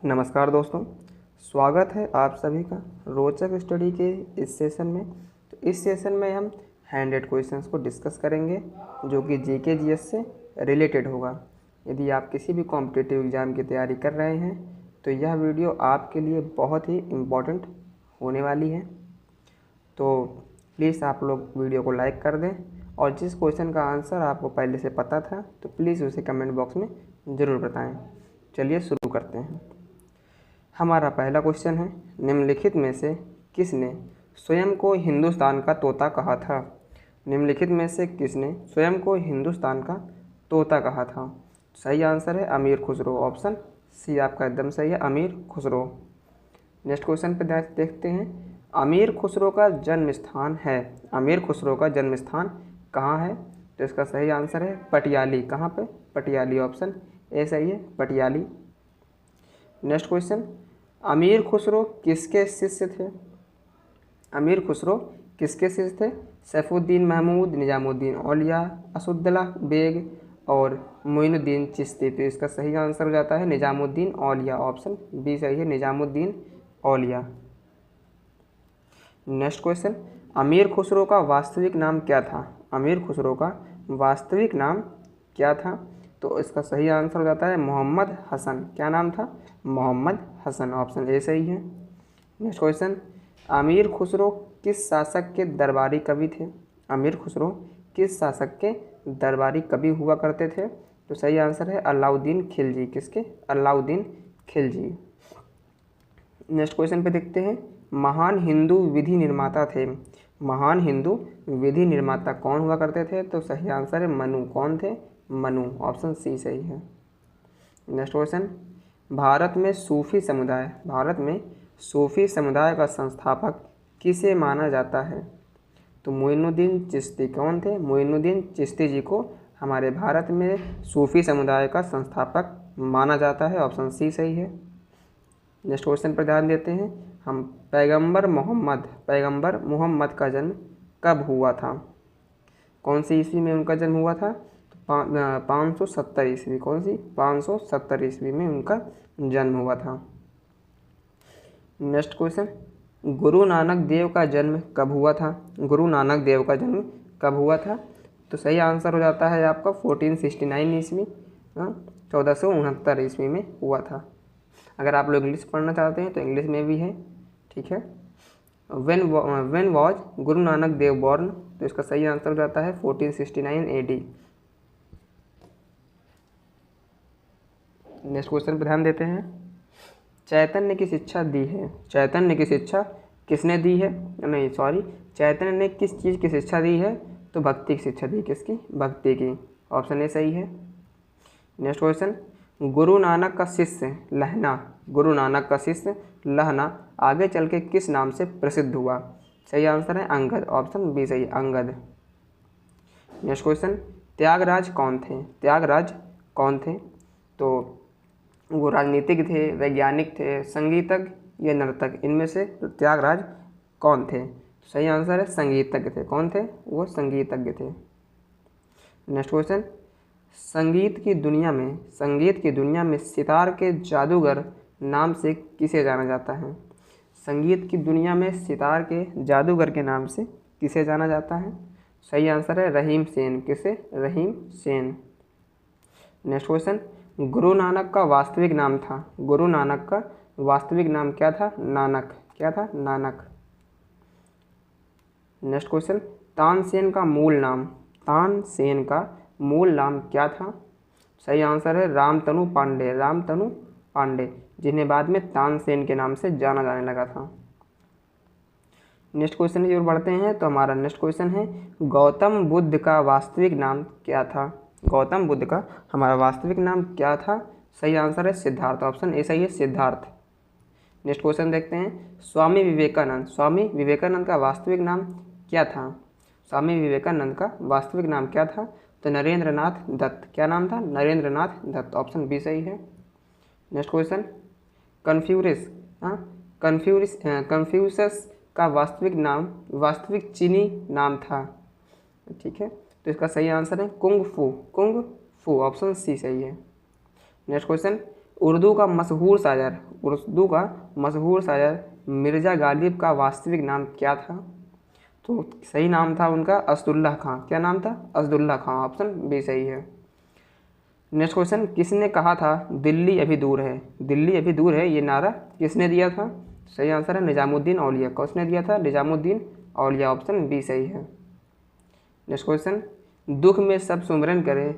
नमस्कार दोस्तों, स्वागत है आप सभी का रोचक स्टडी के इस सेशन में। तो इस सेशन में हम 100 क्वेश्चंस को डिस्कस करेंगे जो कि जीके जीएस से रिलेटेड होगा। यदि आप किसी भी कॉम्पिटिटिव एग्ज़ाम की तैयारी कर रहे हैं तो यह वीडियो आपके लिए बहुत ही इम्पोर्टेंट होने वाली है। तो प्लीज़ आप लोग वीडियो को लाइक कर दें और जिस क्वेश्चन का आंसर आपको पहले से पता था तो प्लीज़ उसे कमेंट बॉक्स में ज़रूर बताएं। चलिए शुरू करते हैं। हमारा पहला क्वेश्चन है, निम्नलिखित में से किसने स्वयं को हिंदुस्तान का तोता कहा था? निम्नलिखित में से किसने स्वयं को हिंदुस्तान का तोता कहा था? सही आंसर है अमीर खुसरो। ऑप्शन सी आपका एकदम सही है, अमीर खुसरो। नेक्स्ट क्वेश्चन पे देखते हैं, अमीर खुसरो का जन्म स्थान है। अमीर खुसरो का जन्म स्थान कहाँ है? तो इसका सही आंसर है पटियाली। कहाँ पे? पटियाली। ऑप्शन ए सही है, पटियाली। नेक्स्ट क्वेश्चन, अमीर खुसरो किसके शिष्य थे? अमीर खुसरो किसके शिष्य थे? सैफुद्दीन महमूद, निजामुद्दीन औलिया, असदुल्ला बेग और मोइनुद्दीन चिश्ती। तो इसका सही आंसर हो जाता है निजामुद्दीन औलिया। ऑप्शन बी सही है, निजामुद्दीन औलिया। नेक्स्ट क्वेश्चन, अमीर खुसरो का वास्तविक नाम क्या था? अमीर खुसरो का वास्तविक नाम क्या था? तो इसका सही आंसर हो जाता है मोहम्मद हसन। क्या नाम था? मोहम्मद हसन। ऑप्शन ए सही है। नेक्स्ट क्वेश्चन, अमीर खुसरो किस शासक के दरबारी कवि थे? अमीर खुसरो किस शासक के दरबारी कवि हुआ करते थे? तो सही आंसर है अलाउद्दीन खिलजी। किसके? अलाउद्दीन खिलजी। नेक्स्ट क्वेश्चन पे देखते हैं, महान हिंदू विधि निर्माता थे। महान हिंदू विधि निर्माता कौन हुआ करते थे? तो सही आंसर है मनु। कौन थे? मनु। ऑप्शन सी सही है। नेक्स्ट क्वेश्चन, भारत में सूफी समुदाय का संस्थापक किसे माना जाता है? तो मोइनुद्दीन चिश्ती। कौन थे? मोइनुद्दीन चिश्ती जी को हमारे भारत में सूफी समुदाय का संस्थापक माना जाता है। ऑप्शन सी सही है। नेक्स्ट क्वेश्चन पर ध्यान देते हैं हम, पैगंबर मोहम्मद का जन्म कब हुआ था? कौन सी ईस्वी में उनका जन्म हुआ था? 570 ईस्वी। कौन सी? 570 ईस्वी में उनका जन्म हुआ था। नेक्स्ट क्वेश्चन, गुरु नानक देव का जन्म कब हुआ था? गुरु नानक देव का जन्म कब हुआ था? तो सही आंसर हो जाता है आपका 1469 ईस्वी, 1469 ईस्वी में हुआ था। अगर आप लोग इंग्लिश पढ़ना चाहते हैं तो इंग्लिश में भी है, ठीक है। When was Guru Nanak Dev born? तो इसका सही आंसर हो जाता है 1469 AD। नेक्स्ट क्वेश्चन पर ध्यान देते हैं, चैतन्य की शिक्षा दी है। चैतन्य की शिक्षा किसने दी है? नहीं सॉरी, चैतन्य ने किस चीज़ की शिक्षा दी है? तो भक्ति की शिक्षा दी। किसकी? भक्ति की। ऑप्शन ए सही है। नेक्स्ट क्वेश्चन, गुरु नानक का शिष्य लहना, गुरु नानक का शिष्य लहना आगे चल के किस नाम से प्रसिद्ध हुआ? सही आंसर है अंगद। ऑप्शन बी सही, अंगद। नेक्स्ट क्वेश्चन, त्यागराज कौन थे? त्यागराज कौन थे? तो वो राजनीतिक थे, वैज्ञानिक थे, संगीतज्ञ या नर्तक? इनमें से त्यागराज कौन थे? सही आंसर है संगीतज्ञ थे। कौन थे? वो संगीतज्ञ थे। नेक्स्ट क्वेश्चन, संगीत की दुनिया में सितार के जादूगर नाम से किसे जाना जाता है? संगीत की दुनिया में सितार के जादूगर के नाम से किसे जाना जाता है? सही आंसर है रहीम सेन। किसे? रहीम सेन। नेक्स्ट क्वेश्चन, गुरु नानक का वास्तविक नाम था। गुरु नानक का वास्तविक नाम क्या था? नानक। क्या था? नानक। नेक्स्ट क्वेश्चन, तानसेन का मूल नाम क्या था? सही आंसर है रामतनु पांडे। रामतनु पांडे, जिन्हें बाद में तानसेन के नाम से जाना जाने लगा था। नेक्स्ट क्वेश्चन की ओर बढ़ते हैं। तो हमारा नेक्स्ट क्वेश्चन है, गौतम बुद्ध का वास्तविक नाम क्या था? गौतम बुद्ध का हमारा वास्तविक नाम क्या था? सही आंसर है सिद्धार्थ। ऑप्शन ए सही है, सिद्धार्थ। नेक्स्ट क्वेश्चन देखते हैं, स्वामी विवेकानंद का वास्तविक नाम क्या था? स्वामी विवेकानंद का वास्तविक नाम क्या था? तो नरेंद्र नाथ दत्त। क्या नाम था? नरेंद्र नाथ दत्त। ऑप्शन बी सही है। नेक्स्ट क्वेश्चन, कन्फ्यूशस का वास्तविक चीनी नाम था, ठीक है। तो इसका सही आंसर है कुंग फू। ऑप्शन सी सही है। नेक्स्ट क्वेश्चन, उर्दू का मशहूर शायर मिर्ज़ा गालिब का वास्तविक नाम क्या था? तो सही नाम था उनका असदुल्ला खां। क्या नाम था? असदुल्ला खां। ऑप्शन बी सही है। नेक्स्ट क्वेश्चन, किसने कहा था दिल्ली अभी दूर है? दिल्ली अभी दूर है, ये नारा किसने दिया था? सही आंसर है निजामुद्दीन औलिया। किसने दिया था? निजामुद्दीन औलिया। ऑप्शन बी सही है। नेक्स्ट क्वेश्चन, दुख में सब सुमरन करे,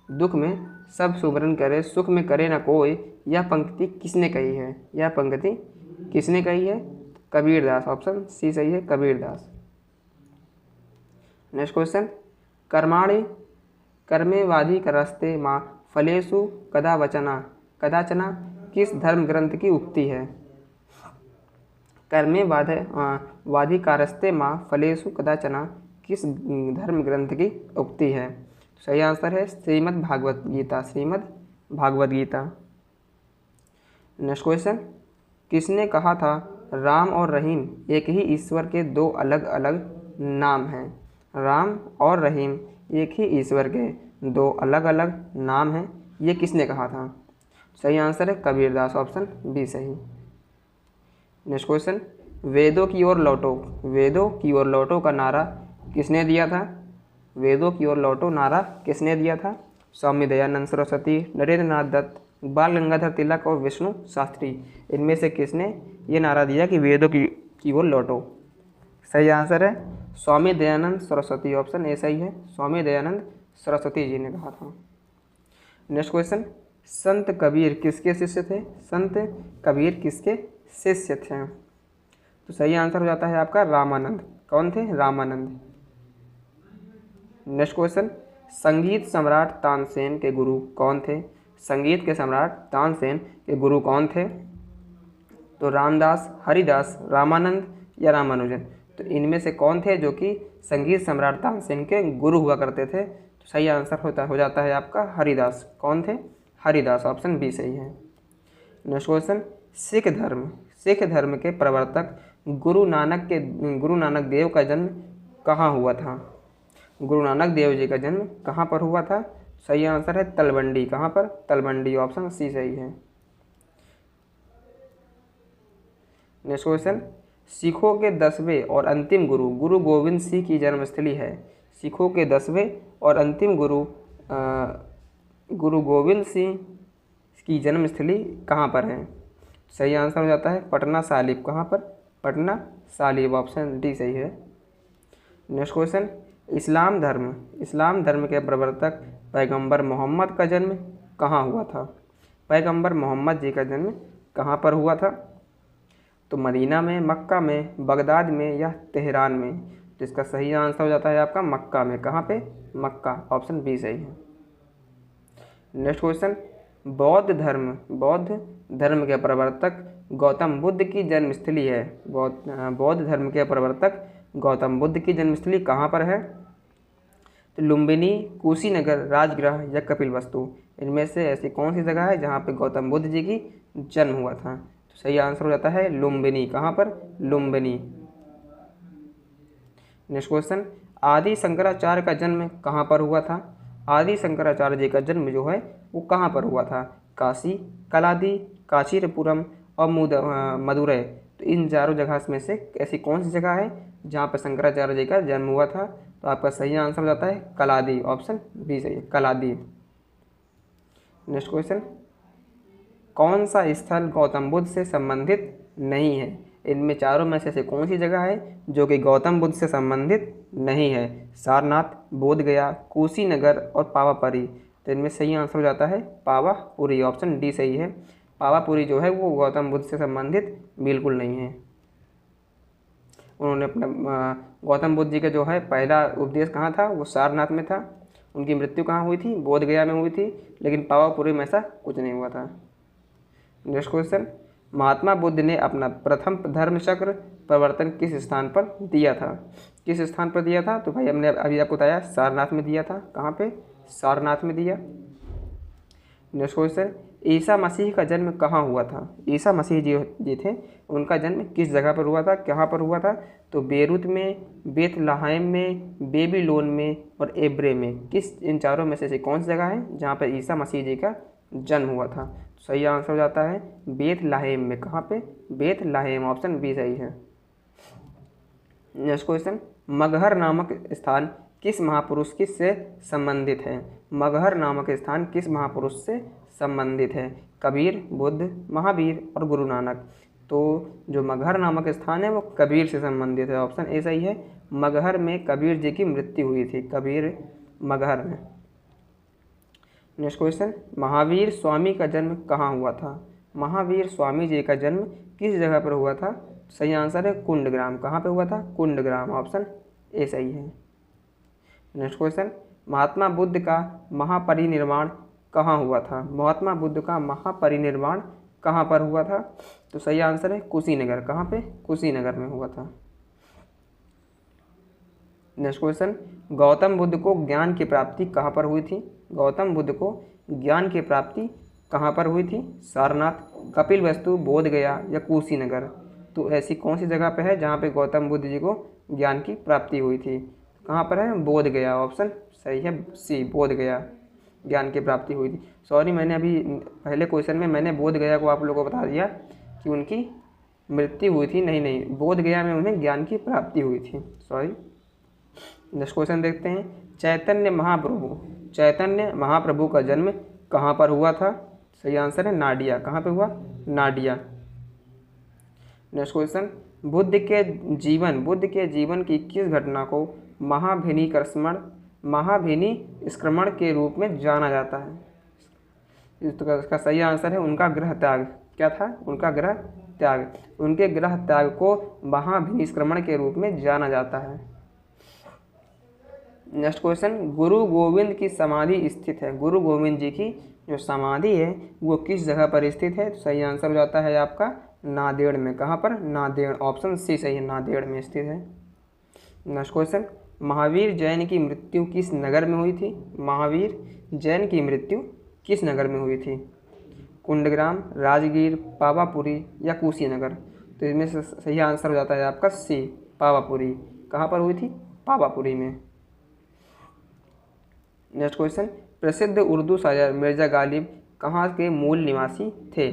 दुख में सब सुमरन करे, सुख में करे ना कोई, यह पंक्ति किसने कही है? यह पंक्ति किसने कही है? कबीरदास। ऑप्शन सी सही है, कबीरदास। नेक्स्ट क्वेश्चन, कर्माणि कर्मे वादी करस्ते माँ फलेषु कदाचना किस धर्म ग्रंथ की उक्ति है? कर्मे वादी कारस्ते माँ फलेषु कदाचना किस धर्म ग्रंथ की उक्ति है? सही आंसर है श्रीमद् भागवत गीता। श्रीमद् भागवत गीता। नेक्स्ट क्वेश्चन, किसने कहा था राम और रहीम एक ही ईश्वर के दो अलग अलग नाम हैं? राम और रहीम एक ही ईश्वर के दो अलग अलग नाम हैं, ये किसने कहा था? सही आंसर है कबीरदास। ऑप्शन बी सही। नेक्स्ट क्वेश्चन, वेदों की ओर लौटो, वेदों की ओर लौटो का नारा किसने दिया था? वेदों की ओर लौटो नारा किसने दिया था? स्वामी दयानंद सरस्वती, नरेंद्र नाथ दत्त, बाल गंगाधर तिलक और विष्णु शास्त्री। इनमें से किसने ये नारा दिया कि वेदों की ओर लौटो? सही आंसर है स्वामी दयानंद सरस्वती। ऑप्शन ए सही है, स्वामी दयानंद सरस्वती जी ने कहा था। नेक्स्ट क्वेश्चन, संत कबीर किसके शिष्य थे? संत कबीर किसके शिष्य थे? तो सही आंसर हो जाता है आपका रामानंद। कौन थे? रामानंद। नेक्स्ट क्वेश्चन, संगीत सम्राट तानसेन के गुरु कौन थे? संगीत के सम्राट तानसेन के गुरु कौन थे? तो रामदास, हरिदास, रामानंद या रामानुजन। तो इनमें से कौन थे जो कि संगीत सम्राट तानसेन के गुरु हुआ करते थे? तो सही आंसर हो जाता है आपका हरिदास। कौन थे? हरिदास। ऑप्शन बी सही है। नेक्स्ट क्वेश्चन, सिख धर्म के प्रवर्तक गुरु नानक देव का जन्म कहाँ हुआ था? गुरु नानक देव जी का जन्म कहाँ पर हुआ था? सही आंसर है तलवंडी। कहाँ पर? तलवंडी। ऑप्शन सी सही है। नेक्स्ट क्वेश्चन, सिखों के 10वें और अंतिम गुरु गुरु गोविंद सिंह की जन्मस्थली है। सिखों के 10वें और अंतिम गुरु गुरु गोविंद सिंह की जन्मस्थली कहाँ पर है? सही आंसर हो जाता है पटना साहिब। कहाँ पर? पटना साहिब। ऑप्शन डी सही है। नेक्स्ट क्वेश्चन, इस्लाम धर्म के प्रवर्तक पैगंबर मोहम्मद का जन्म कहाँ हुआ था? पैगंबर मोहम्मद जी का जन्म कहाँ पर हुआ था? तो मदीना में, मक्का में, बगदाद में या तेहरान में। तो इसका सही आंसर हो जाता है आपका मक्का में। कहाँ पे? मक्का। ऑप्शन बी सही है। नेक्स्ट क्वेश्चन, बौद्ध धर्म के प्रवर्तक गौतम बुद्ध की जन्मस्थली है। बौद्ध धर्म के प्रवर्तक गौतम बुद्ध की जन्मस्थली कहाँ पर है? तो लुम्बिनी, कुशीनगर, राजगृह या कपिलवस्तु। इनमें से ऐसी कौन सी जगह है जहाँ पे गौतम बुद्ध जी की जन्म हुआ था? तो सही आंसर हो जाता है लुम्बिनी। कहाँ पर? लुम्बिनी। नेक्स्ट क्वेश्चन, आदि शंकराचार्य का जन्म कहाँ पर हुआ था? आदि शंकराचार्य जी का जन्म जो है वो कहाँ पर हुआ था? काशी, कलादी, काशीपुरम और मदुरै। तो इन चारों जगह में से ऐसी कौन सी जगह है जहाँ पर शंकराचार्य जी का जन्म हुआ था? तो आपका सही आंसर हो जाता है कलादी। ऑप्शन बी सही है, कलादी। नेक्स्ट क्वेश्चन, कौन सा स्थल गौतम बुद्ध से संबंधित नहीं है? इनमें चारों में से कौन सी जगह है जो कि गौतम बुद्ध से संबंधित नहीं है? सारनाथ, बोधगया, कुशीनगर और पावापुरी। तो इनमें सही आंसर हो जाता है पावापुरी। ऑप्शन डी सही है। पावापुरी जो है वो गौतम बुद्ध से संबंधित बिल्कुल नहीं है। उन्होंने अपना गौतम बुद्ध जी का जो है पहला उपदेश कहाँ था? वो सारनाथ में था। उनकी मृत्यु कहाँ हुई थी? बोधगया में हुई थी। लेकिन पावापुरी में ऐसा कुछ नहीं हुआ था। नेक्स्ट क्वेश्चन, महात्मा बुद्ध ने अपना प्रथम धर्म चक्र प्रवर्तन किस स्थान पर दिया था? किस स्थान पर दिया था? तो भाई हमने अभी आपको बताया सारनाथ में दिया था। कहाँ पे? सारनाथ में दिया। नेक्स्ट क्वेश्चन, ईसा मसीह का जन्म कहाँ हुआ था? ईसा मसीह जी थे, उनका जन्म किस जगह पर हुआ था? कहाँ पर हुआ था? तो बेरूत में, बेथलहम में, बेबीलोन में और एब्रे में। इन चारों में से कौन सी जगह है जहाँ पर ईसा मसीह जी का जन्म हुआ था। सही आंसर हो जाता है बेथलहम में। कहाँ पे? बेथलहम, ऑप्शन बी सही है। नेक्स्ट क्वेश्चन, मगहर नामक स्थान किस महापुरुष से संबंधित है? मगहर नामक स्थान किस महापुरुष से संबंधित है? कबीर, बुद्ध, महावीर और गुरु नानक। तो जो मगहर नामक स्थान है वो कबीर से संबंधित है, ऑप्शन ए सही है। मगहर में कबीर जी की मृत्यु हुई थी, कबीर मगहर में। नेक्स्ट क्वेश्चन, महावीर स्वामी का जन्म कहाँ हुआ था? महावीर स्वामी जी का जन्म किस जगह पर हुआ था? सही आंसर है कुंडग्राम। कहाँ पे हुआ था? कुंडग्राम, ऑप्शन ए सही है। नेक्स्ट क्वेश्चन, महात्मा बुद्ध का महापरिनिर्वाण कहाँ हुआ था? महात्मा बुद्ध का महापरिनिर्वाण कहाँ पर हुआ था? तो सही आंसर है कुशीनगर। कहाँ पे? कुशीनगर में हुआ था। नेक्स्ट क्वेश्चन, गौतम बुद्ध को ज्ञान की प्राप्ति कहाँ पर हुई थी? गौतम बुद्ध को ज्ञान की प्राप्ति कहाँ पर हुई थी? सारनाथ, कपिलवस्तु, बोधगया या कुशीनगर। तो ऐसी कौन सी जगह पे है जहाँ पे गौतम बुद्ध जी को ज्ञान की प्राप्ति हुई थी? कहाँ पर है? बोधगया, ऑप्शन सही है सी, बोधगया ज्ञान की प्राप्ति हुई थी। सॉरी, मैंने अभी पहले क्वेश्चन में मैंने बोधगया को आप लोगों को बता दिया कि उनकी मृत्यु हुई थी। नहीं, बोधगया में उन्हें ज्ञान की प्राप्ति हुई थी, सॉरी। नेक्स्ट क्वेश्चन देखते हैं, चैतन्य महाप्रभु का जन्म कहाँ पर हुआ था? सही आंसर है नाडिया। कहाँ पे हुआ? नाडिया। नेक्स्ट क्वेश्चन, बुद्ध के जीवन की किस घटना को महाभिनिष्क्रमण के रूप में जाना जाता है? इसका सही आंसर है उनका गृह त्याग। क्या था? उनका गृह त्याग। उनके गृह त्याग को महाभिनिष्क्रमण के रूप में जाना जाता है। नेक्स्ट क्वेश्चन, गुरु गोविंद की समाधि स्थित है। गुरु गोविंद जी की जो समाधि है वो किस जगह पर स्थित है? तो सही आंसर हो जाता है आपका नांदेड़ में। कहाँ पर? नांदेड़, ऑप्शन सी सही है, नांदेड़ में स्थित है। नेक्स्ट क्वेश्चन, महावीर जैन की मृत्यु किस नगर में हुई थी? महावीर जैन की मृत्यु किस नगर में हुई थी? कुंडग्राम, राजगीर, पावापुरी या कुशीनगर। तो इसमें से सही आंसर हो जाता है आपका सी, पावापुरी। कहाँ पर हुई थी? पावापुरी में। नेक्स्ट क्वेश्चन, प्रसिद्ध उर्दू शायर मिर्ज़ा गालिब कहाँ के मूल निवासी थे?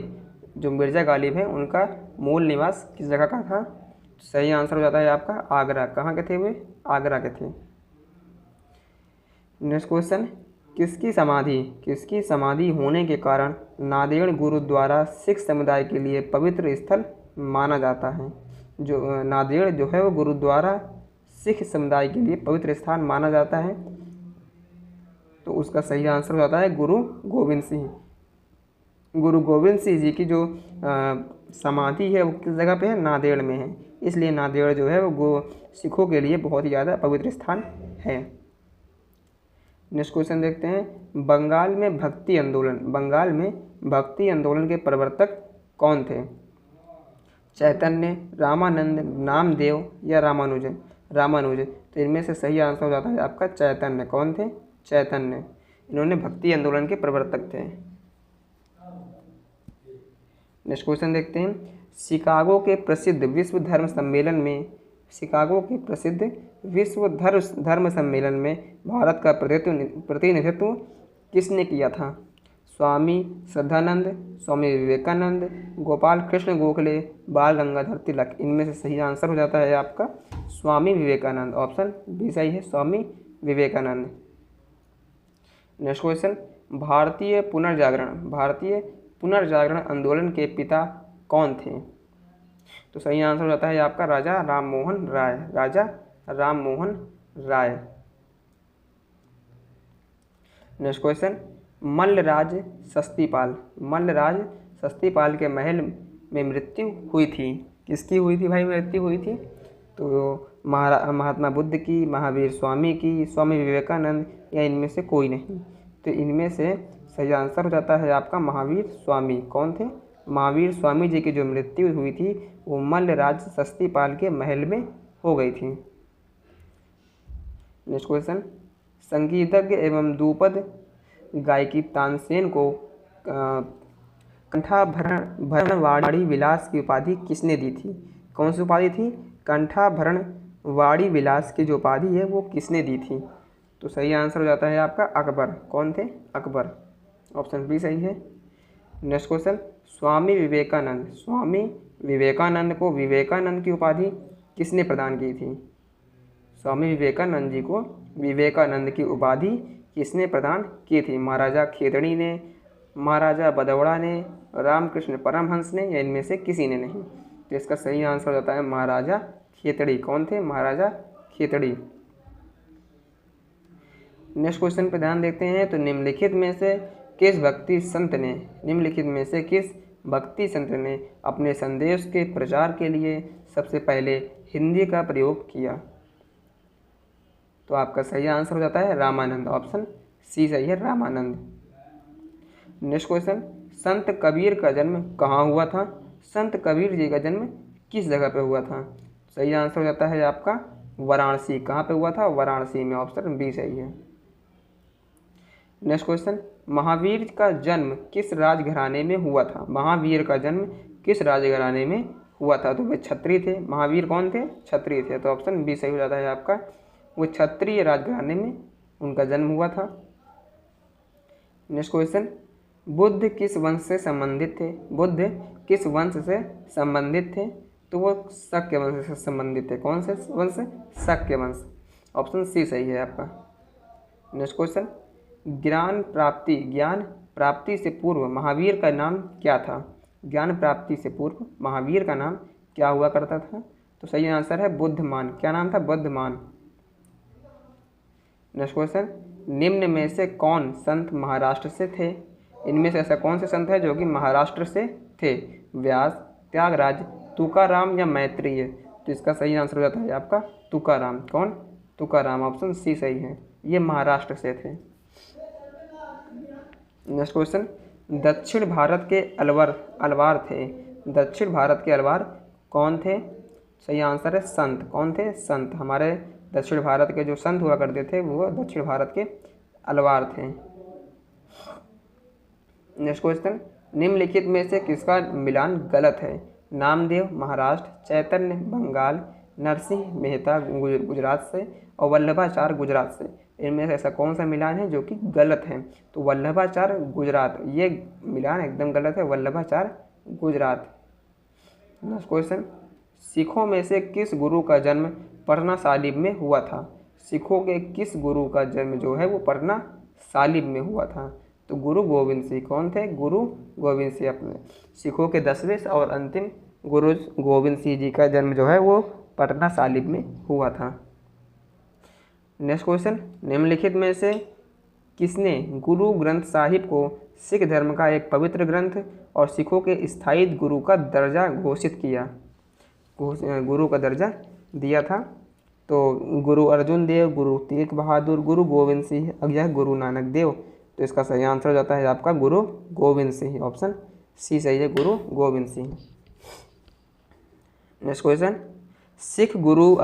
जो मिर्ज़ा गालिब है उनका मूल निवास किस जगह का था? सही आंसर हो जाता है आपका आगरा। कहाँ के थे वे? आगरा के थे। नेक्स्ट क्वेश्चन, किसकी समाधि होने के कारण नांदेड़ गुरुद्वारा सिख समुदाय के लिए पवित्र स्थल माना जाता है? जो नांदेड़ जो है वो गुरुद्वारा सिख समुदाय के लिए पवित्र स्थान माना जाता है, तो उसका सही आंसर हो जाता है गुरु गोविंद सिंह। गुरु गोविंद सिंह जी की जो समाधि है वो किस जगह पे है? नांदेड़ में है। इसलिए नांदेड़ जो है वो सिखों के लिए बहुत ही ज़्यादा पवित्र स्थान है। नेक्स्ट क्वेश्चन देखते हैं, बंगाल में भक्ति आंदोलन के प्रवर्तक कौन थे? चैतन्य, रामानंद, नामदेव या रामानुज। तो इनमें से सही आंसर हो जाता है आपका चैतन्य। कौन थे? चैतन्य। इन्होंने भक्ति आंदोलन के प्रवर्तक थे। नेक्स्ट क्वेश्चन देखते हैं, शिकागो के प्रसिद्ध विश्व धर्म सम्मेलन में भारत का प्रतिनिधित्व किसने किया था? स्वामी श्रद्धानंद, स्वामी विवेकानंद, गोपाल कृष्ण गोखले, बाल गंगाधर तिलक। इनमें से सही आंसर हो जाता है आपका स्वामी विवेकानंद। ऑप्शन बी सही है, स्वामी विवेकानंद। नेक्स्ट क्वेश्चन, भारतीय पुनर्जागरण आंदोलन के पिता कौन थे? तो सही आंसर हो जाता है आपका राजा राममोहन राय। नेक्स्ट क्वेश्चन, मल्लराज सस्तीपाल के महल में मृत्यु हुई थी। किसकी हुई थी भाई मृत्यु हुई थी? तो महात्मा बुद्ध की, महावीर स्वामी की, स्वामी विवेकानंद या इनमें से कोई नहीं। तो इनमें से सही आंसर हो जाता है आपका महावीर स्वामी। कौन थे? महावीर स्वामी जी की जो मृत्यु हुई थी वो मल्लराज सस्तीपाल के महल में हो गई थी। नेक्स्ट क्वेश्चन, संगीतज्ञ एवं द्रुपद गायकी तानसेन को कंठाभरण वाणी विलास की उपाधि किसने दी थी? कौन सी उपाधि थी? कंठाभरण वाणी विलास की जो उपाधि है वो किसने दी थी? तो सही आंसर हो जाता है आपका अकबर। कौन थे? अकबर। ऑप्शन बी सही है। नेक्स्ट क्वेश्चन, स्वामी विवेकानंद को विवेकानंद की उपाधि किसने प्रदान की थी? स्वामी विवेकानंद जी को विवेकानंद की उपाधि किसने प्रदान की थी? महाराजा खेतड़ी ने, महाराजा बदौड़ा ने, रामकृष्ण परमहंस ने, या इनमें से किसी ने नहीं? तो इसका सही आंसर हो जाता है महाराजा खेतड़ी। कौन थे? महाराजा खेतड़ी। नेक्स्ट क्वेश्चन पे ध्यान देते हैं। तो निम्नलिखित में से किस भक्ति संत ने अपने संदेश के प्रचार के लिए सबसे पहले हिंदी का प्रयोग किया? तो आपका सही आंसर हो जाता है रामानंद। ऑप्शन सी सही है, रामानंद। नेक्स्ट क्वेश्चन, संत कबीर का जन्म कहाँ हुआ था? संत कबीर जी का जन्म किस जगह पे हुआ था? सही आंसर हो जाता है आपका वाराणसी। कहाँ पे हुआ था? वाराणसी में। ऑप्शन बी सही है। नेक्स्ट क्वेश्चन, महावीर का जन्म किस राजघराने में हुआ था? महावीर का जन्म किस राजघराने में हुआ था? तो वे क्षत्रिय थे। महावीर कौन थे? क्षत्रिय थे। तो ऑप्शन बी सही हो जाता है आपका, वो क्षत्रिय राजघराने में उनका जन्म हुआ था। नेक्स्ट क्वेश्चन, बुद्ध किस वंश से संबंधित थे? बुद्ध किस वंश से संबंधित थे? तो वो शक्य वंश से संबंधित थे। कौन से वंश? शक्य वंश। ऑप्शन सी सही है आपका। नेक्स्ट क्वेश्चन, ज्ञान प्राप्ति से पूर्व महावीर का नाम क्या था? ज्ञान प्राप्ति से पूर्व महावीर का नाम क्या हुआ करता था? तो सही आंसर है बुद्धमान। क्या नाम था? बुद्धमान। नेक्स्ट क्वेश्चन, निम्न में से कौन संत महाराष्ट्र से थे? इनमें से ऐसा कौन से संत है जो कि महाराष्ट्र से थे? व्यास, त्यागराज, तुकाराम या मैत्रेय? तो इसका सही आंसर हो जाता है आपका तुकाराम। कौन? तुकाराम। ऑप्शन सी सही है, ये महाराष्ट्र से थे। नेक्स्ट क्वेश्चन, दक्षिण भारत के अलवार थे। दक्षिण भारत के अलवार कौन थे? सही आंसर है संत। कौन थे? संत। हमारे दक्षिण भारत के जो संत हुआ करते थे वो दक्षिण भारत के अलवार थे। नेक्स्ट क्वेश्चन, निम्नलिखित में से किसका मिलान गलत है? नामदेव महाराष्ट्र, चैतन्य बंगाल, नरसिंह मेहता गुजरात से और वल्लभाचार्य गुजरात से। इनमें से ऐसा कौन सा मिलान है जो कि गलत है? तो वल्लभाचार्य गुजरात, ये मिलान एकदम गलत है, वल्लभाचार्य गुजरात। नेक्स्ट क्वेश्चन, सिखों में से किस गुरु का जन्म पटना साहिब में हुआ था? सिखों के किस गुरु का जन्म जो है वो पटना साहिब में हुआ था? तो गुरु गोविंद सिंह। कौन थे? गुरु गोविंद सिंह। अपने सिखों के 10वें और अंतिम गुरु गोविंद सिंह जी का जन्म जो है वो पटना साहिब में हुआ था। नेक्स्ट क्वेश्चन, निम्नलिखित में से किसने गुरु ग्रंथ साहिब को सिख धर्म का एक पवित्र ग्रंथ और सिखों के स्थायी गुरु का दर्जा घोषित किया? गुरु का दर्जा दिया था? तो गुरु अर्जुन देव, गुरु तेग बहादुर, गुरु गोविंद सिंह या गुरु नानक देव? तो इसका सही आंसर हो जाता है आपका गुरु गोविंद सिंह। ऑप्शन सी सही है, गुरु गोविंद सिंह। नेक्स्ट क्वेश्चन, सिख गुरु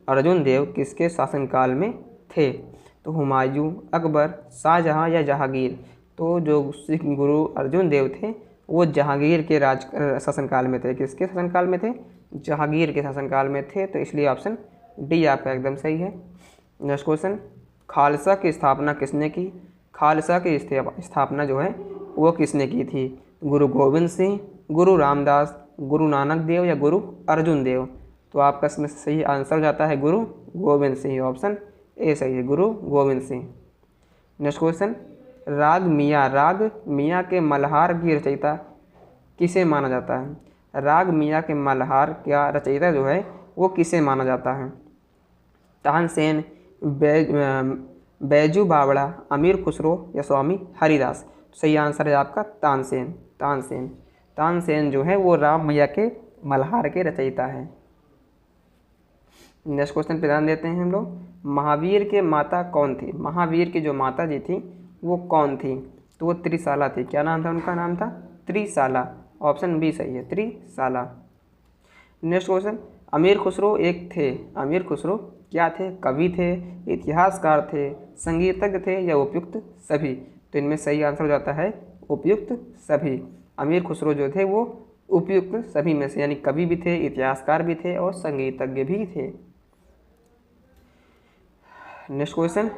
अर्जुन देव किसके शासनकाल में थे? तो हुमायूं, अकबर, शाहजहां या जहांगीर? तो जो सिख गुरु अर्जुन देव थे वो जहांगीर के शासनकाल में थे। किसके शासनकाल में थे? जहांगीर के शासनकाल में थे। तो इसलिए ऑप्शन डी आपका एकदम सही है। नेक्स्ट क्वेश्चन, खालसा की स्थापना किसने की? खालसा की स्थापना जो है वो किसने की थी? गुरु गोविंद सिंह, गुरु रामदास, गुरु नानक देव या गुरु अर्जुन देव? तो आपका इसमें सही आंसर हो जाता है गुरु गोविंद सिंह। ऑप्शन ए सही है, गुरु गोविंद सिंह। नेक्स्ट क्वेश्चन, राग मियाँ के मल्हार की रचयिता किसे माना जाता है? राग मियाँ के मल्हार का रचयिता जो है वो किसे माना जाता है? तानसेन, बैजू बावड़ा, अमीर खुसरो या स्वामी हरिदास? सही आंसर है आपका तानसेन जो है वो राम मैया के मल्हार के रचयिता है। नेक्स्ट क्वेश्चन पे ध्यान देते हैं हम लोग। महावीर के माता कौन थी? महावीर की जो माता जी थी वो कौन थी? तो वो त्रिशाला थी। क्या नाम था उनका? नाम था त्रिशाला। ऑप्शन बी सही है, त्रिशाला। नेक्स्ट क्वेश्चन, अमीर खुसरो अमीर खुसरो क्या थे? कवि थे, इतिहासकार थे, संगीतज्ञ थे या उपयुक्त सभी? तो इनमें सही आंसर हो जाता है उपयुक्त सभी। अमीर खुसरो जो थे वो उपयुक्त सभी में से, यानी कवि भी थे, इतिहासकार भी थे और संगीतज्ञ भी थे। नेक्स्ट क्वेश्चन,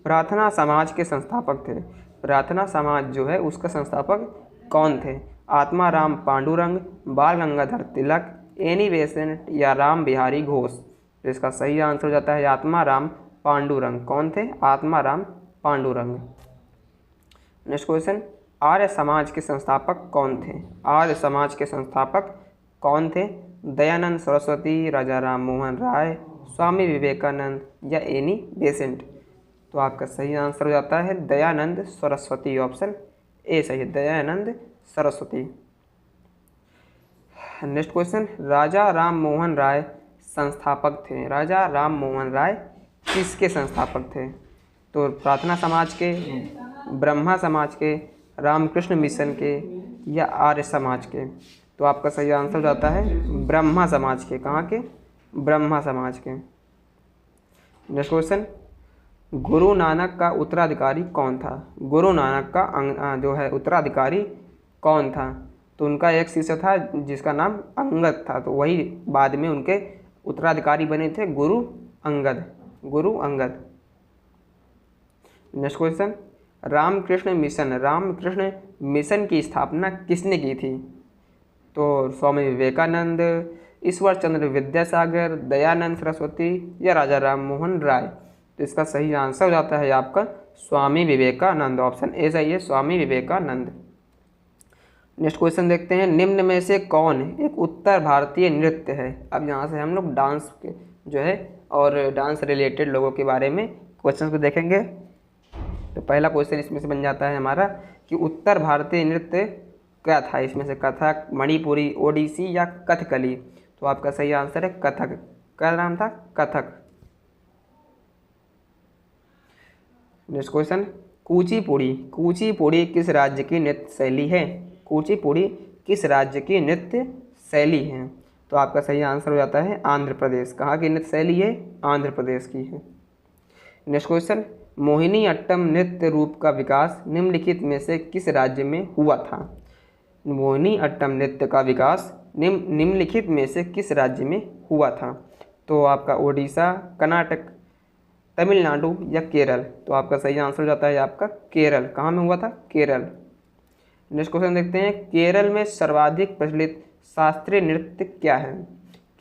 प्रार्थना समाज के संस्थापक थे। प्रार्थना समाज जो है उसका संस्थापक कौन थे? आत्माराम पांडुरंग, बाल गंगाधर तिलक, एनी बेसेंट या राम बिहारी घोष। तो इसका सही आंसर हो जाता है आत्माराम पांडुरंग। कौन थे? आत्माराम पांडुरंग। नेक्स्ट क्वेश्चन, आर्य समाज के संस्थापक कौन थे? आर्य समाज के संस्थापक कौन थे? दयानंद सरस्वती, राजा राम मोहन राय, स्वामी विवेकानंद या एनी बेसेंट। तो आपका सही आंसर हो जाता है दयानंद सरस्वती। ऑप्शन ए सही है, दयानंद सरस्वती। नेक्स्ट क्वेश्चन, राजा राम मोहन राय संस्थापक थे। राजा राम मोहन राय किसके संस्थापक थे? तो प्रार्थना समाज के, ब्रह्मा समाज के, रामकृष्ण मिशन के या आर्य समाज के। तो आपका सही आंसर हो जाता है ब्रह्मा समाज के। कहाँ के? ब्रह्मा समाज के। नेक्स्ट क्वेश्चन, गुरु नानक का उत्तराधिकारी कौन था? गुरु नानक का जो है उत्तराधिकारी कौन था? तो उनका एक शिष्य था जिसका नाम अंगद था, तो वही बाद में उनके उत्तराधिकारी बने थे Guru Angad. Guru Angad. Next question, Ramakrishna Mission की स्थापना किसने की थी? तो स्वामी विवेकानंद, ईश्वर चंद्र विद्यासागर, दयानंद सरस्वती या राजा राम मोहन राय। तो इसका सही आंसर हो जाता है आपका स्वामी विवेकानंद। ऑप्शन ए सही है, स्वामी विवेकानंद। नेक्स्ट क्वेश्चन देखते हैं, निम्न में से कौन एक उत्तर भारतीय नृत्य है? अब यहाँ से हम लोग डांस के जो है और डांस रिलेटेड लोगों के बारे में क्वेश्चन को देखेंगे। तो पहला क्वेश्चन इसमें से बन जाता है हमारा कि उत्तर भारतीय नृत्य क्या था? इसमें से कथक, मणिपुरी, ओडिसी या कथकली। तो आपका सही आंसर है कथक। क्या नाम था? कथक। नेक्स्ट क्वेश्चन, कुचिपुड़ी किस राज्य की नृत्य शैली है? कुचिपुड़ी किस राज्य की नृत्य शैली है? तो आपका सही आंसर हो जाता है आंध्र प्रदेश। कहाँ की नृत्य शैली है? आंध्र प्रदेश की है। नेक्स्ट क्वेश्चन, मोहिनी अट्टम नृत्य रूप का विकास निम्नलिखित में से किस राज्य में हुआ था? मोहिनी अट्टम नृत्य का विकास निम्नलिखित में से किस राज्य में हुआ था? तो आपका ओडिशा, कर्नाटक, तमिलनाडु या केरल। तो आपका सही आंसर हो जाता है आपका केरल। कहाँ में हुआ था? केरल। नेक्स्ट क्वेश्चन देखते हैं, केरल में सर्वाधिक प्रचलित शास्त्रीय नृत्य क्या है?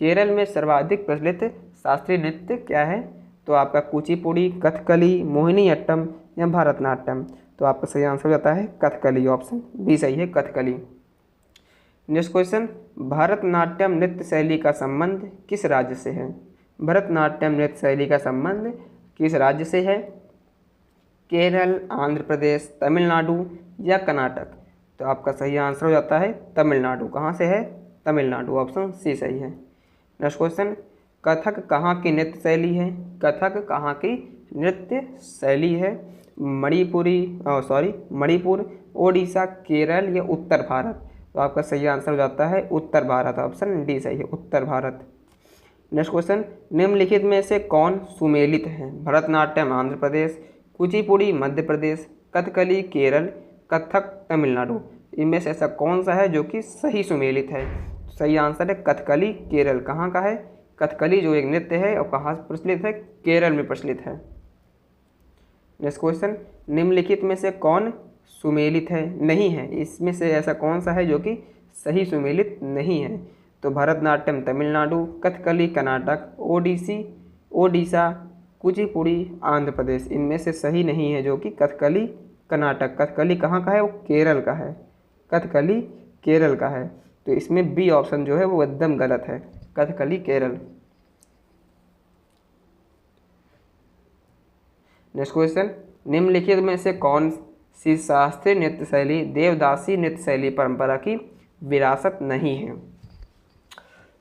केरल में सर्वाधिक प्रचलित शास्त्रीय नृत्य क्या है? तो आपका कुचिपुड़ी, कथकली, मोहिनी अट्टम या भरतनाट्यम। तो आपका सही आंसर हो जाता है कथकली। ऑप्शन बी सही है, कथकली। नेक्स्ट क्वेश्चन, भरतनाट्यम नृत्य शैली का संबंध किस राज्य से है? भरतनाट्यम नृत्य शैली का संबंध किस राज्य से है? केरल, आंध्र प्रदेश, तमिलनाडु या कर्नाटक। तो आपका सही आंसर हो जाता है तमिलनाडु। कहाँ से है? तमिलनाडु। ऑप्शन सी सही है। नेक्स्ट क्वेश्चन, कथक कहाँ की नृत्य शैली है? कथक कहाँ की नृत्य शैली है? मणिपुर, ओडिशा, केरल या उत्तर भारत। तो आपका सही आंसर हो जाता है उत्तर भारत। ऑप्शन डी सही है, उत्तर भारत। नेक्स्ट क्वेश्चन, निम्नलिखित में से कौन सुमेलित है? भरतनाट्यम आंध्र प्रदेश, कुचिपुड़ी मध्य प्रदेश, कथकली केरल, कथक तमिलनाडु। इनमें से ऐसा कौन सा है जो कि सही सुमेलित है? सही आंसर है कथकली केरल। कहाँ का है? कथकली जो एक नृत्य है और कहाँ प्रचलित है? केरल में प्रचलित है। नेक्स्ट क्वेश्चन, निम्नलिखित में से कौन सुमेलित है? नहीं है। इसमें से ऐसा कौन सा है जो कि सही सुमेलित नहीं है? तो भरतनाट्यम तमिलनाडु, कथकली कर्नाटक, ओडिशा, कुचिपुड़ी आंध्र प्रदेश। इनमें से सही नहीं है जो कि कथकली कर्नाटक। कथकली कहाँ का है? वो केरल का है। कथकली केरल का है। तो इसमें बी ऑप्शन जो है वो एकदम गलत है, कथकली केरल। नेक्स्ट क्वेश्चन, निम्नलिखित में से कौन सी शास्त्रीय नृत्य शैली देवदासी नृत्य शैली परंपरा की विरासत नहीं है?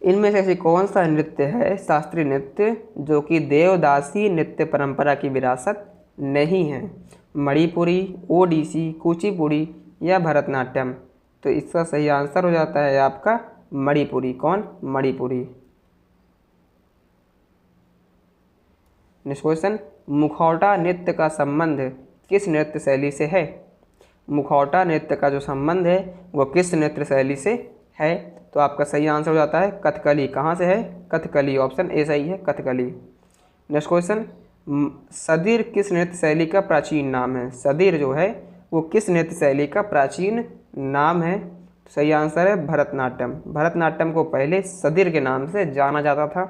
इनमें से ऐसी कौन सा नृत्य है, शास्त्रीय नृत्य, जो कि देवदासी नृत्य परंपरा की विरासत नहीं है? मणिपुरी, ओडिसी, कुचिपुड़ी या भरतनाट्यम। तो इसका सही आंसर हो जाता है आपका मणिपुरी। कौन? मणिपुरी। नेक्स्ट क्वेश्चन, मुखौटा नृत्य का संबंध किस नृत्य शैली से है? मुखौटा नृत्य का जो संबंध है वो किस नृत्य शैली से है? तो आपका सही आंसर हो जाता है कथकली। कहाँ से है? कथकली। ऑप्शन ए सही है, कथकली। नेक्स्ट क्वेश्चन, सदीर किस नृत्य शैली का प्राचीन नाम है? सदीर जो है वो किस नृत्य शैली का प्राचीन नाम है? सही आंसर है भरतनाट्यम। भरतनाट्यम को पहले सदिर के नाम से जाना जाता था।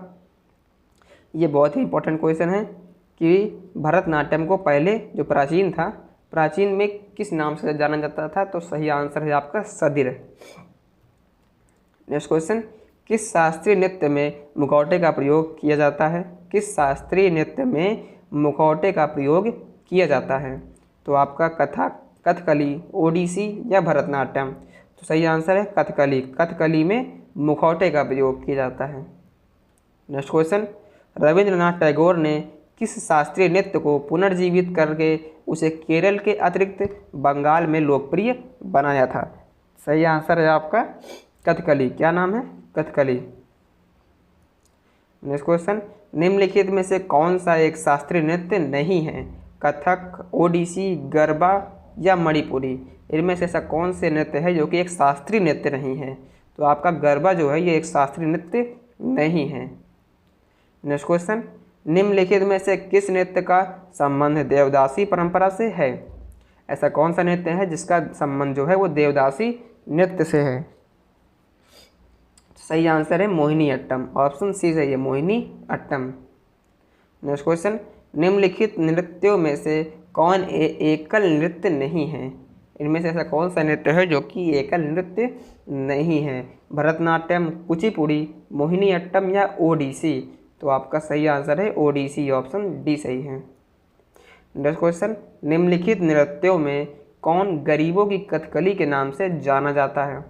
ये बहुत ही इंपॉर्टेंट क्वेश्चन है कि भरतनाट्यम को पहले जो प्राचीन था, प्राचीन में किस नाम से जाना जाता था? तो सही आंसर है आपका सदिर। नेक्स्ट क्वेश्चन, किस शास्त्रीय नृत्य में मुखौटे का प्रयोग किया जाता है? किस शास्त्रीय नृत्य में मुखौटे का प्रयोग किया जाता है? तो आपका कथकली, ओडिसी या भरतनाट्यम? तो सही आंसर है कथकली। कथकली में मुखौटे का प्रयोग किया जाता है। नेक्स्ट क्वेश्चन, रविंद्रनाथ टैगोर ने किस शास्त्रीय नृत्य को पुनर्जीवित करके उसे केरल के अतिरिक्त बंगाल में लोकप्रिय बनाया था? सही आंसर है आपका कथकली। क्या नाम है? कथकली। नेक्स्ट क्वेश्चन, निम्नलिखित में से कौन सा एक शास्त्रीय नृत्य नहीं है? कथक, ओडिसी, गरबा या मणिपुरी? इनमें से ऐसा कौन से नृत्य है जो कि एक शास्त्रीय नृत्य नहीं है? तो आपका गरबा जो है ये एक शास्त्रीय नृत्य नहीं है। नेक्स्ट क्वेश्चन, निम्नलिखित में से किस नृत्य का संबंध देवदासी परंपरा से है? ऐसा कौन सा नृत्य है जिसका संबंध जो है वो देवदासी नृत्य से है? सही आंसर है मोहिनी अट्टम। ऑप्शन सी सही है, मोहिनी अट्टम। नेक्स्ट क्वेश्चन, निम्नलिखित नृत्यों में से कौन एकल नृत्य नहीं है? इनमें से ऐसा कौन सा नृत्य है जो कि एकल नृत्य नहीं है? भरतनाट्यम, कुचिपुड़ी, मोहिनी अट्टम या ओडिसी? तो आपका सही आंसर है ओडिसी। ऑप्शन डी सही है। नेक्स्ट क्वेश्चन, निम्नलिखित नृत्यों में कौन गरीबों की कथकली के नाम से जाना जाता है?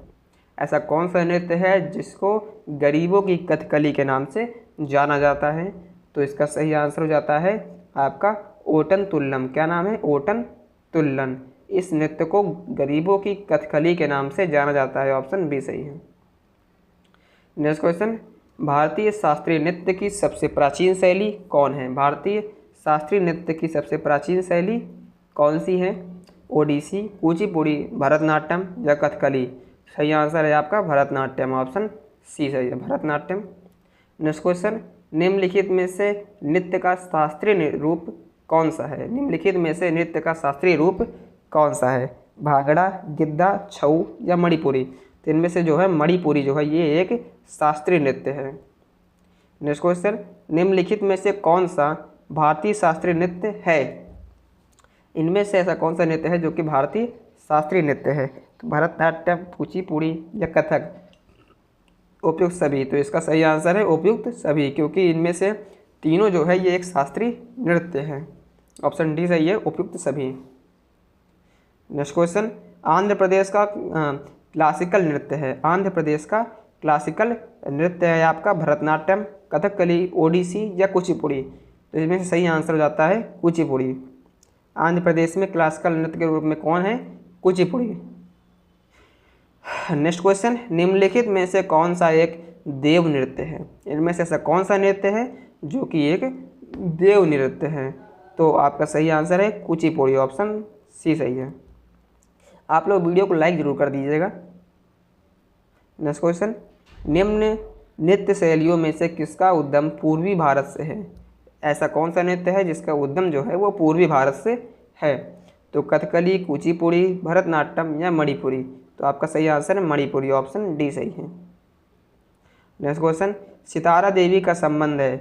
ऐसा कौन सा नृत्य है जिसको गरीबों की कथकली के नाम से जाना जाता है? तो इसका सही आंसर हो जाता है आपका ओटन तुल्लम। क्या नाम है? ओटन तुल्लन। इस नृत्य को गरीबों की कथकली के नाम से जाना जाता है। ऑप्शन बी सही है। नेक्स्ट क्वेश्चन, भारतीय शास्त्रीय नृत्य की सबसे प्राचीन शैली कौन है? भारतीय शास्त्रीय नृत्य की सबसे प्राचीन शैली कौन सी है? ओडिसी, कुचिपुड़ी, भरतनाट्यम या कथकली? सही आंसर है आपका भरतनाट्यम। ऑप्शन सी सही है, भरतनाट्यम। नेक्स्ट क्वेश्चन, निम्नलिखित में से नृत्य का शास्त्रीय रूप कौन सा है? निम्नलिखित में से नृत्य का शास्त्रीय रूप कौन सा है? भांगड़ा, गिद्धा, छऊ या मणिपुरी? तो इनमें से जो है मणिपुरी जो है ये एक शास्त्रीय नृत्य है। नेक्स्ट क्वेश्चन, निम्नलिखित में से कौन सा भारतीय शास्त्रीय नृत्य है? इनमें से ऐसा कौन सा नृत्य है जो कि भारतीय शास्त्रीय नृत्य है? तो भरतनाट्यम, कुचिपुड़ी या कथक? उपयुक्त सभी। तो इसका सही आंसर है उपयुक्त सभी, क्योंकि इनमें से तीनों जो है ये एक शास्त्रीय नृत्य है। ऑप्शन डी सही है, उपयुक्त सभी। नेक्स्ट क्वेश्चन, आंध्र प्रदेश का क्लासिकल नृत्य है। आंध्र प्रदेश का क्लासिकल नृत्य है आपका भरतनाट्यम, कथकली, ओडिसी या कुचिपुड़ी? तो इसमें से सही आंसर हो जाता है कुचिपुड़ी। आंध्र प्रदेश में क्लासिकल नृत्य के रूप में कौन है? कुचिपुड़ी। नेक्स्ट क्वेश्चन, निम्नलिखित में से कौन सा एक देव नृत्य है? इनमें से ऐसा कौन सा नृत्य है जो कि एक देव नृत्य है? तो आपका सही आंसर है कुचिपुड़ी। ऑप्शन सी सही है। आप लोग वीडियो को लाइक जरूर कर दीजिएगा। नेक्स्ट क्वेश्चन, निम्न नृत्य शैलियों में से किसका उद्गम पूर्वी भारत से है? ऐसा कौन सा नृत्य है जिसका उद्गम जो है वो पूर्वी भारत से है? तो कथकली, कुचिपुड़ी, भरतनाट्यम या मणिपुरी? तो आपका सही आंसर है मणिपुरी। ऑप्शन डी सही है। नेक्स्ट क्वेश्चन, सितारा देवी का संबंध है।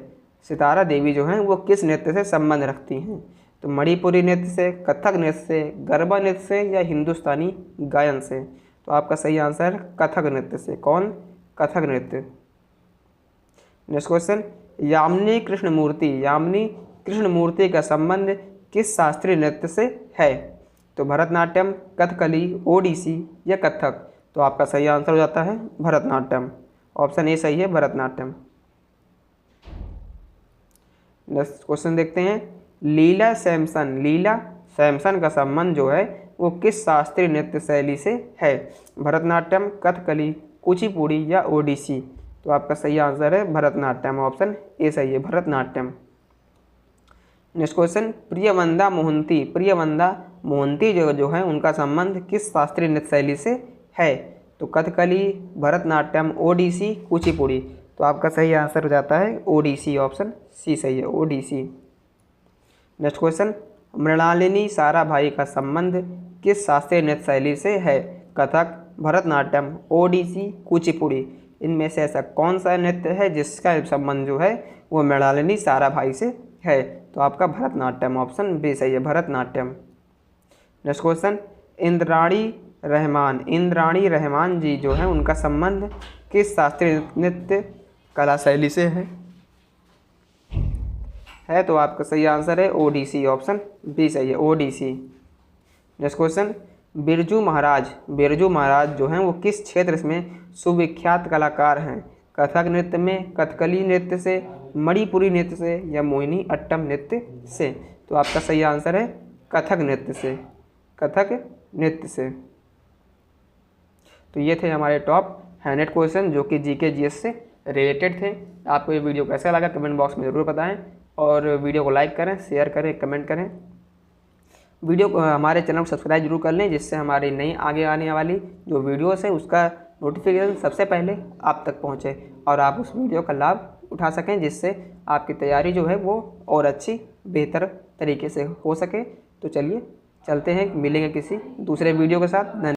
सितारा देवी जो हैं वो किस नृत्य से संबंध रखती हैं? तो मणिपुरी नृत्य से, कथक नृत्य से, गरबा नृत्य से या हिंदुस्तानी गायन से? तो आपका सही आंसर है कथक नृत्य से। कौन? कथक नृत्य। नेक्स्ट क्वेश्चन, यामिनी कृष्णमूर्ति का संबंध किस शास्त्रीय नृत्य से है? तो भरतनाट्यम, कथकली, ओडिसी या कथक? तो आपका सही आंसर हो जाता है भरतनाट्यम। ऑप्शन ए सही है, भरतनाट्यम। नेक्स्ट क्वेश्चन देखते हैं, लीला सैमसन का संबंध जो है वो किस शास्त्रीय नृत्य शैली से है? भरतनाट्यम, कथकली, कुचिपुड़ी या ओडिसी? तो आपका सही आंसर है भरतनाट्यम। ऑप्शन ए सही है, भरतनाट्यम। नेक्स्ट क्वेश्चन, प्रियवंदा मोहंती जो है उनका संबंध किस शास्त्रीय नृत्य शैली से है? तो कथकली, भरतनाट्यम, ओडिसी, कुचिपुड़ी? तो आपका सही आंसर हो जाता है ओडिसी। ऑप्शन सी सही है, ओडिसी। नेक्स्ट क्वेश्चन, मृणालिनी साराभाई का संबंध किस शास्त्रीय नृत्य शैली से है? कथक, भरतनाट्यम, ओडिसी, कुचिपुड़ी। इनमें से ऐसा कौन सा नृत्य है जिसका संबंध जो है वो मृणालिनी साराभाई से है? तो आपका भरतनाट्यम, ऑप्शन बी सही है, भरतनाट्यम। नेक्स्ट क्वेश्चन, इंद्राणी रहमान जी जो है उनका संबंध किस शास्त्रीय नृत्य कला शैली से है? तो आपका सही आंसर है ओडिसी, ऑप्शन बी सही है, ओडिसी। नेक्स्ट क्वेश्चन, बिरजू महाराज जो हैं वो किस क्षेत्र में सुविख्यात कलाकार हैं? कथक नृत्य में, कथकली नृत्य से, मणिपुरी नृत्य से या मोहिनी अट्टम नृत्य से? तो आपका सही आंसर है कथक नृत्य से, कथक नृत्य से। तो ये थे हमारे टॉप 100 क्वेश्चन जो कि जीके जीएस से रिलेटेड थे। आपको ये वीडियो कैसा लगा कमेंट बॉक्स में ज़रूर बताएं और वीडियो को लाइक करें, शेयर करें, कमेंट करें। वीडियो को हमारे चैनल को सब्सक्राइब जरूर कर लें जिससे हमारी नई आगे आने वाली जो वीडियोस है उसका नोटिफिकेशन सबसे पहले आप तक पहुंचे और आप उस वीडियो का लाभ उठा सकें, जिससे आपकी तैयारी जो है वो और अच्छी बेहतर तरीके से हो सके। तो चलिए चलते हैं, मिलेंगे किसी दूसरे वीडियो के साथ। धन्यवाद।